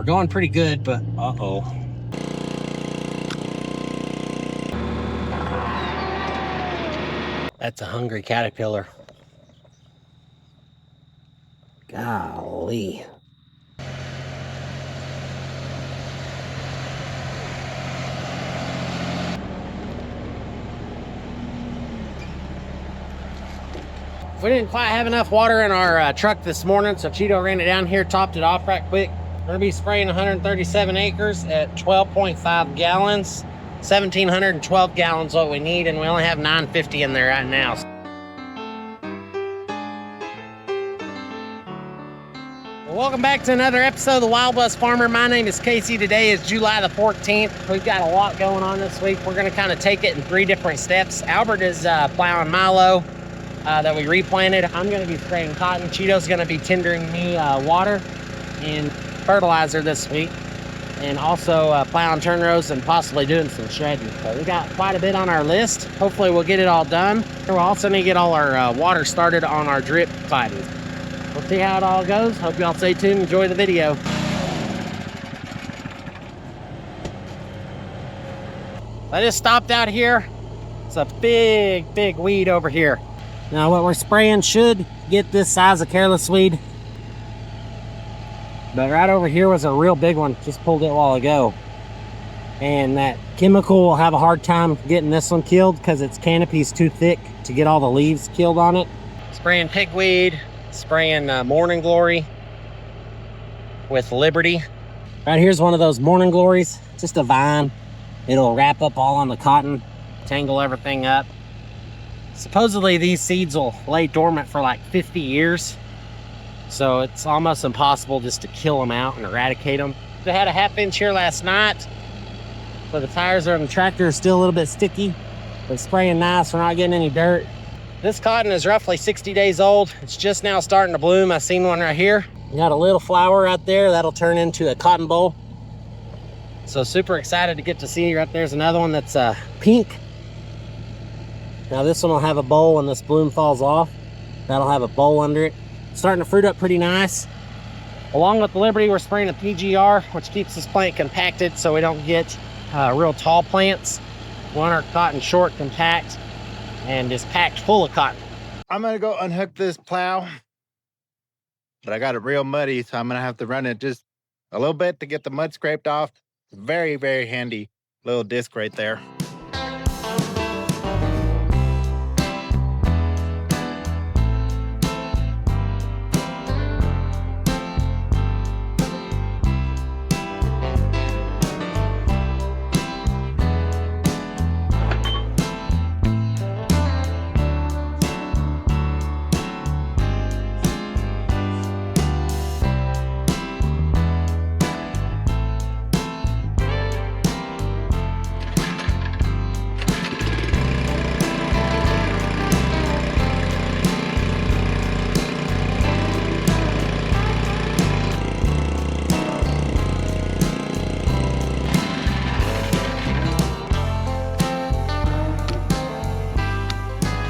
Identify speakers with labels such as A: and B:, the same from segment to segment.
A: We're going pretty good, but uh-oh. That's a hungry caterpillar. Golly. We didn't quite have enough water in our truck this morning, so Cheeto ran it down here, topped it off right quick. We're gonna be spraying 137 acres at 12.5 gallons. 1,712 gallons what we need, and we only have 950 in there right now. Well, welcome back to another episode of The Wild West Farmer. My name is Casey. Today is July the 14th. We've got a lot going on this week. We're gonna kind of take it in 3 different steps. Albert is plowing Milo that we replanted. I'm gonna be spraying cotton. Cheeto's gonna be tendering me water and fertilizer this week, and also plowing turn rows and possibly doing some shredding. So we got quite a bit on our list. Hopefully we'll get it all done. We'll also need to get all our water started on our drip piping. We'll see how it all goes. Hope y'all stay tuned. Enjoy the video. I just stopped out here. It's a big weed over here. Now what we're spraying should get this size of careless weed. But right over here was a real big one. Just pulled it a while ago. And that chemical will have a hard time getting this one killed because its canopy's too thick to get all the leaves killed on it. Spraying pigweed, spraying morning glory with Liberty. Right here's one of those morning glories. Just a vine. It'll wrap up all on the cotton, tangle everything up. Supposedly these seeds will lay dormant for like 50 years. So it's almost impossible just to kill them out and eradicate them. They had a half-inch here last night. So the tires on the tractor are still a little bit sticky. They're spraying nice, we're not getting any dirt. This cotton is roughly 60 days old. It's just now starting to bloom. I seen one right here. You got a little flower out there that'll turn into a cotton boll. So super excited to get to see. Right there's another one that's pink. Now this one will have a bowl when this bloom falls off. That'll have a bowl under it. Starting to fruit up pretty nice. Along with the Liberty, we're spraying a PGR, which keeps this plant compacted so we don't get real tall plants. We want our cotton short, compact, and is packed full of cotton.
B: I'm gonna go unhook this plow, but I got it real muddy, so I'm gonna have to run it just a little bit to get the mud scraped off. Very handy little disc right there.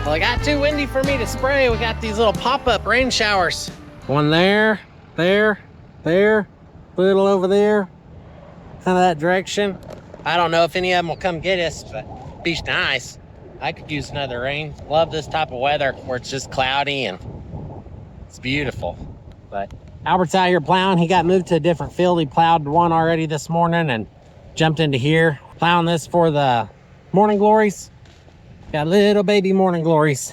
A: Well, it got too windy for me to spray. We got these little pop-up rain showers. One there, little over there, kind of that direction. I don't know if any of them will come get us, but it'd be nice. I could use another rain. Love this type of weather where it's just cloudy and it's beautiful. But Albert's out here plowing. He got moved to a different field. He plowed one already this morning and jumped into here. Plowing this for the morning glories. Got little baby morning glories,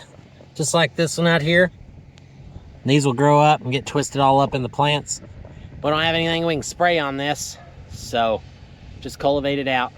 A: just like this one out here. And these will grow up and get twisted all up in the plants. We don't have anything we can spray on this, so just cultivate it out.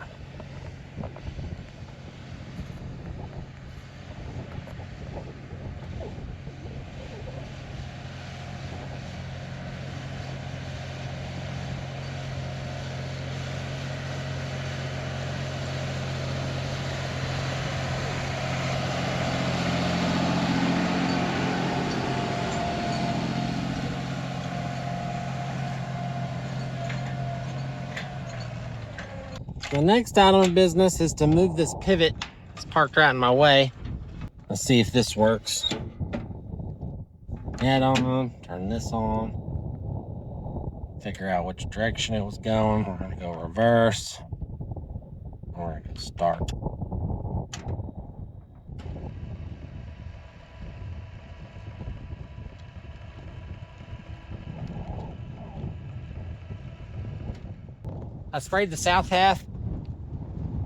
A: The next item of business is to move this pivot. It's parked right in my way. Let's see if this works. That on, turn this on. figure out which direction it was going. We're gonna go reverse. We're gonna start. I sprayed the south half,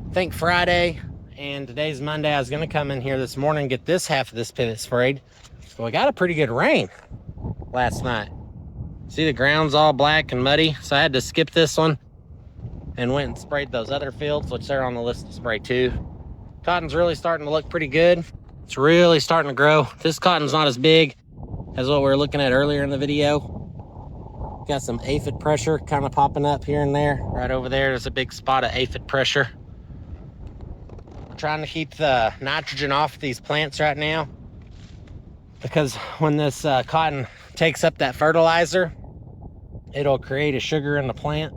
A: I think Friday, and today's Monday. I was gonna come in here this morning and get this half of this pivot sprayed. So we got a pretty good rain last night. See, the ground's all black and muddy, so I had to skip this one and went and sprayed those other fields, which they're on the list to spray too. Cotton's really starting to look pretty good. It's really starting to grow. This cotton's not as big as what we were looking at earlier in the video. Got some aphid pressure kind of popping up here and there. Right over there's a big spot of aphid pressure. I'm trying to keep the nitrogen off these plants right now, because when this cotton takes up that fertilizer, it'll create a sugar in the plant,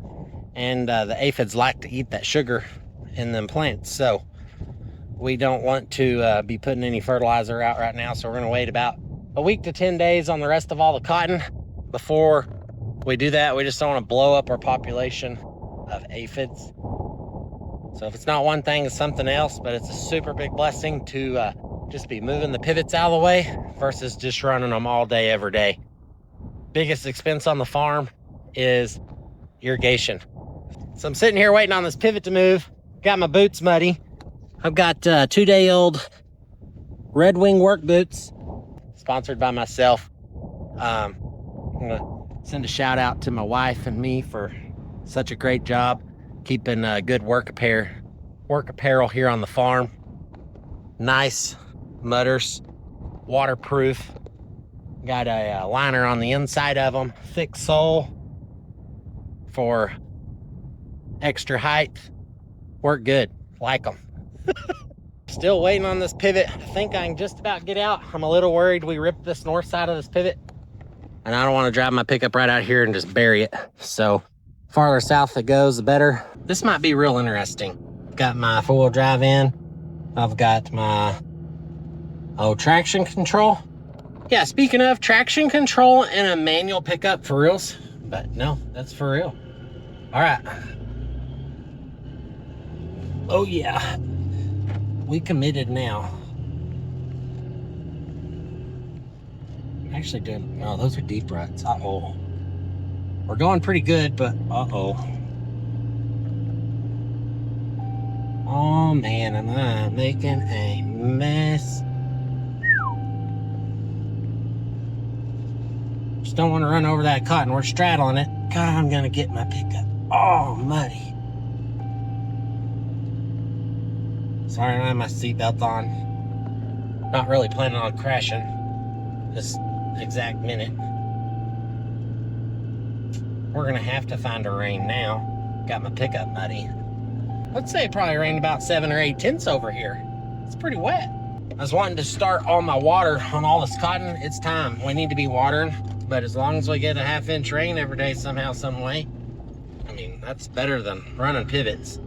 A: and the aphids like to eat that sugar in them plants. So we don't want to be putting any fertilizer out right now. So we're gonna wait about a week to 10 days on the rest of all the cotton before we do that. We just don't want to blow up our population of aphids. So if it's not one thing, it's something else, but it's a super big blessing to just be moving the pivots out of the way versus just running them all day, every day. Biggest expense on the farm is irrigation. So I'm sitting here waiting on this pivot to move. Got my boots muddy. I've got 2-day-old Red Wing work boots, sponsored by myself. I'm gonna send a shout out to my wife and me for such a great job keeping good work apparel here on the farm. Nice mudders, waterproof. Got a liner on the inside of them, thick sole for extra height. Work good, like them. Still waiting on this pivot. I think I can just about get out. I'm a little worried we ripped this north side of this pivot, and I don't want to drive my pickup right out here and just bury it. So farther south it goes, the better. This might be real interesting. Got my 4-wheel drive in. I've got my traction control. Yeah, speaking of traction control and a manual pickup for reals, but no, that's for real. All right. Oh yeah, we committed now. Actually doing, no, those are deep ruts. Uh-oh. We're going pretty good, but uh-oh. Oh man, am I making a mess. Just don't want to run over that cotton. We're straddling it. God, I'm gonna get my pickup all muddy. Sorry, I don't have my seatbelt on. Not really planning on crashing this exact minute. We're gonna have to find a rain now. Got my pickup muddy. Let's say it probably rained about 7 or 8 tenths over here. It's pretty wet. I was wanting to start all my water on all this cotton. It's time. We need to be watering, but as long as we get a 1/2 inch rain every day somehow, some way, I mean, that's better than running pivots.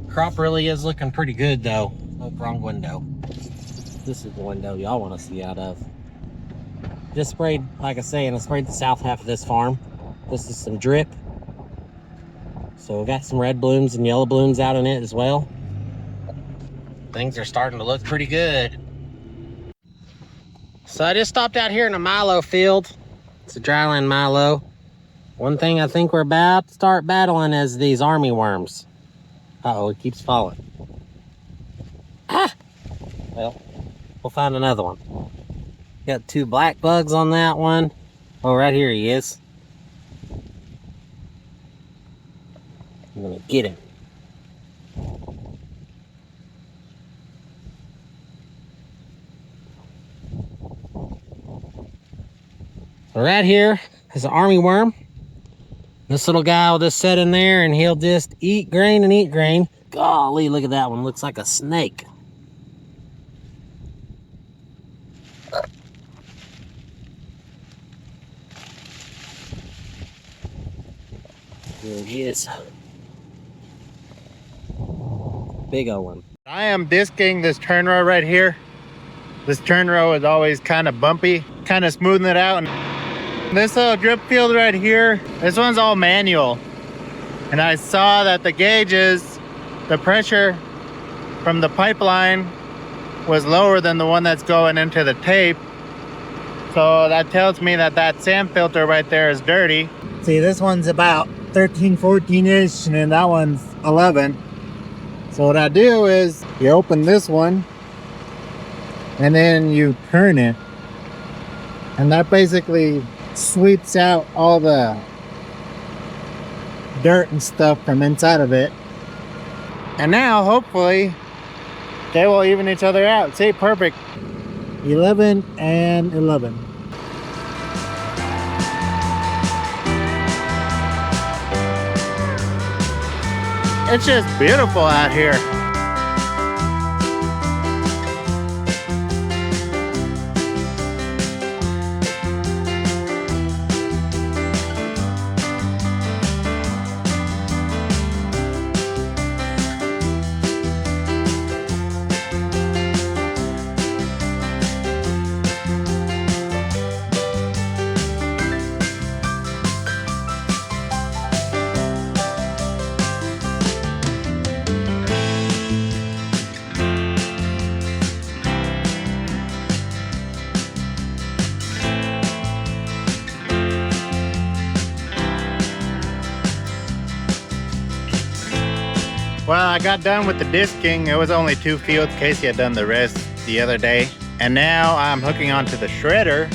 A: Crop really is looking pretty good though. Oh, wrong window. This is the window y'all want to see out of. Just sprayed, like I say, and I sprayed the south half of this farm. This is some drip. So we got some red blooms and yellow blooms out in it as well. Things are starting to look pretty good. So I just stopped out here in a Milo field. It's a dryland Milo. One thing I think we're about to start battling is these army worms. Uh-oh, it keeps falling. Ah! Well, we'll find another one. Got 2 black bugs on that one. Oh, right here he is. I'm gonna get him. So right here is an army worm. This little guy will just sit in there and he'll just eat grain and eat grain. Golly, look at that one. Looks like a snake. There he is. Big old one.
B: I am disking this turn row right here. This turn row is always kind of bumpy, kind of smoothing it out. And This little drip field right here, this one's all manual. And I saw that the gauges, the pressure from the pipeline was lower than the one that's going into the tape. So that tells me that that sand filter right there is dirty. See, this one's about 13, 14-ish, and then that one's 11. So what I do is you open this one and then you turn it. And that basically sweeps out all the dirt and stuff from inside of it. And now, hopefully, they will even each other out. See, perfect. 11 and 11. It's just beautiful out here. Well, I got done with the disking. It was only 2 fields. Casey had done the rest the other day. And now I'm hooking onto the shredder.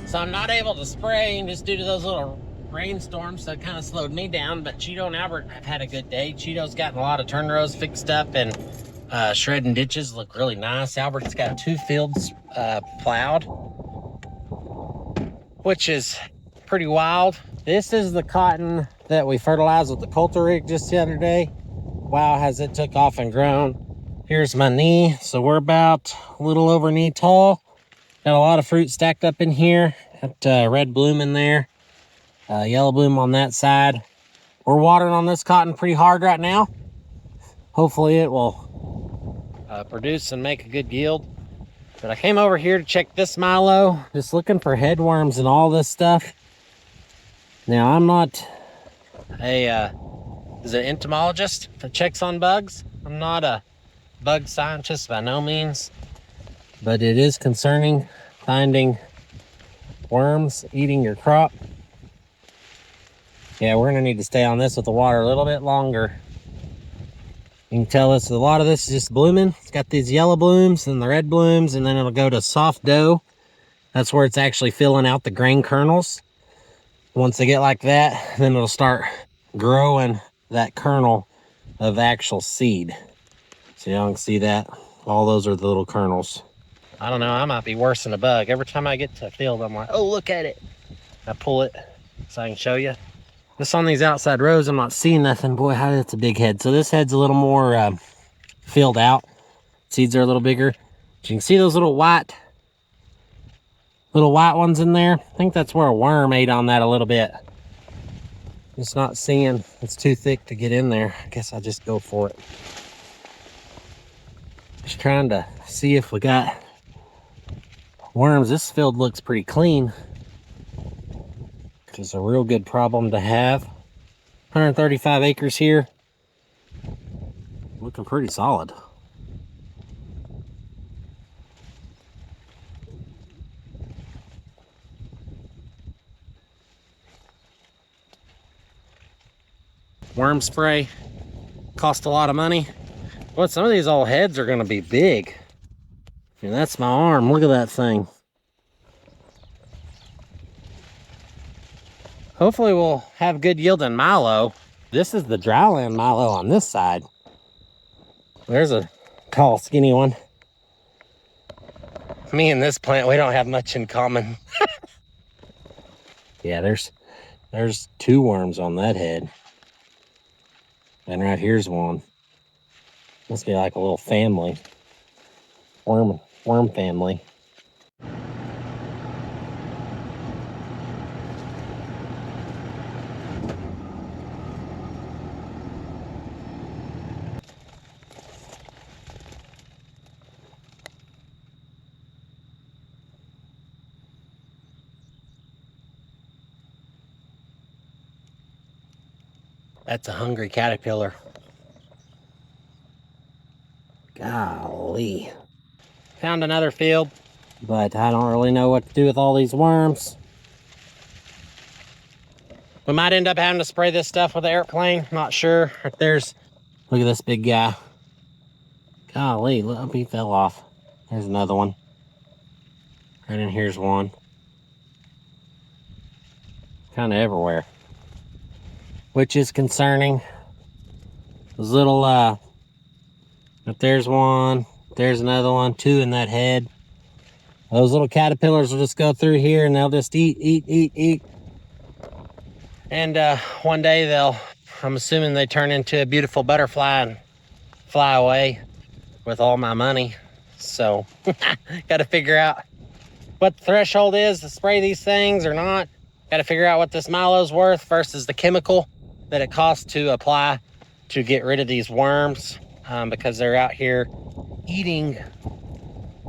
A: So I'm not able to spray just due to those little rainstorms that kind of slowed me down, but Cheeto and Albert have had a good day. Cheeto's gotten a lot of turn rows fixed up and shredding ditches look really nice. Albert's got 2 fields plowed, which is pretty wild. This is the cotton that we fertilized with the cultivation just the other day. Wow, has it took off and grown. Here's my knee. So we're about a little over knee tall. Got a lot of fruit stacked up in here. Got red bloom in there, yellow bloom on that side. We're watering on this cotton pretty hard right now. Hopefully it will produce and make a good yield. But I came over here to check this Milo, just looking for headworms and all this stuff. Now I'm not a entomologist that checks on bugs. I'm not a bug scientist by no means, but it is concerning finding worms eating your crop. Yeah, we're gonna need to stay on this with the water a little bit longer. You can tell us a lot of this is just blooming. It's got these yellow blooms and the red blooms, and then it'll go to soft dough. That's where it's actually filling out the grain kernels. Once they get like that, then it'll start growing that kernel of actual seed. So y'all can see that. All those are the little kernels. I don't know, I might be worse than a bug. Every time I get to a field, I'm like, oh, look at it. I pull it so I can show you. Just on these outside rows, I'm not seeing nothing. Boy, how that's a big head. So this head's a little more filled out. Seeds are a little bigger. But you can see those little white ones in there. I think that's where a worm ate on that a little bit. Just not seeing. It's too thick to get in there. I guess I'll just go for it. Just trying to see if we got worms. This field looks pretty clean, which is a real good problem to have. 135 acres here. Looking pretty solid. Worm spray cost a lot of money. But some of these old heads are going to be big. And that's my arm. Look at that thing. Hopefully we'll have good yield in Milo. This is the dryland Milo on this side. There's a tall, skinny one. Me and this plant, we don't have much in common. Yeah, there's There's 2 worms on that head. And right here's one. Must be like a little family. Worm family. That's a hungry caterpillar. Golly. Found another field, but I don't really know what to do with all these worms. We might end up having to spray this stuff with an airplane. Not sure. Look at this big guy. Golly, look, he fell off. There's another one. Right in here's one. Kind of everywhere. Which is concerning. Those little, if there's one, there's another one, 2 in that head. Those little caterpillars will just go through here and they'll just eat. And one day I'm assuming they turn into a beautiful butterfly and fly away with all my money. So, got to figure out what the threshold is to spray these things or not. Got to figure out what this Milo's worth versus the chemical that it costs to apply to get rid of these worms, because they're out here eating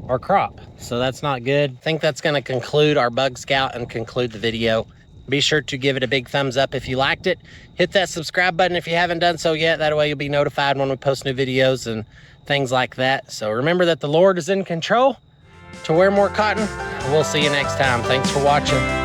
A: our crop. So that's not good. I think that's going to conclude our bug scout and conclude the video. Be sure to give it a big thumbs up if you liked it. Hit that subscribe button if you haven't done so yet. That way you'll be notified when we post new videos and things like that. So remember that the Lord is in control. To wear more cotton. We'll see you next time. Thanks for watching.